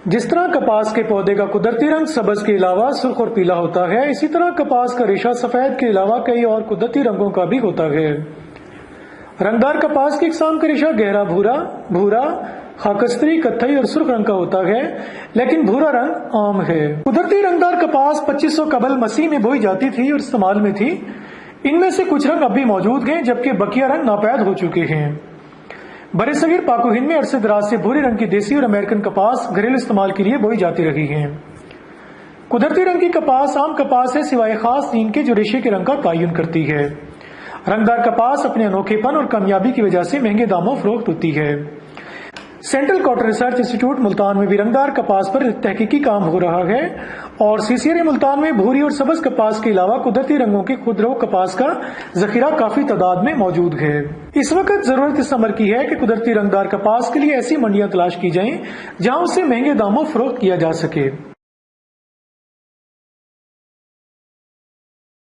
جس طرح کپاس کے پودے کا قدرتی رنگ سبز کے علاوہ سرخ اور پیلا ہوتا ہے، اسی طرح کپاس کا ریشہ سفید کے علاوہ کئی اور قدرتی رنگوں کا بھی ہوتا ہے۔ رنگدار کپاس کی اقسام کا ریشہ گہرا بھورا، خاکستری، کتھئی اور سرخ رنگ کا ہوتا ہے، لیکن بھورا رنگ عام ہے۔ قدرتی رنگدار کپاس 2500 قبل مسیح میں بوئی جاتی تھی اور استعمال میں تھی۔ ان میں سے کچھ رنگ اب بھی موجود ہیں، جبکہ بقیہ رنگ ناپید ہو چکے ہیں۔ برصغیر پاک و ہند میں عرصے دراز سے بھورے رنگ کی دیسی اور امریکن کپاس گھریلو استعمال کے لیے بوئی جاتی رہی ہیں۔ قدرتی رنگ کی کپاس عام کپاس ہے سوائے خاص جین کے جو ریشے کے رنگ کا تعین کرتی ہے۔ رنگدار کپاس اپنے انوکھے پن اور کامیابی کی وجہ سے مہنگے داموں فروخت ہوتی ہے۔ سینٹرل کاٹن ریسرچ انسٹی ٹیوٹ ملتان میں بھی رنگدار کپاس پر تحقیقی کام ہو رہا ہے، اور CCRA ملتان میں بھوری اور سبز کپاس کے علاوہ قدرتی رنگوں کے خودرو کپاس کا ذخیرہ کافی تعداد میں موجود ہے۔ اس وقت ضرورت اس امر کی ہے کہ قدرتی رنگدار کپاس کے لیے ایسی منڈیاں تلاش کی جائیں جہاں اسے مہنگے داموں فروخت کیا جا سکے۔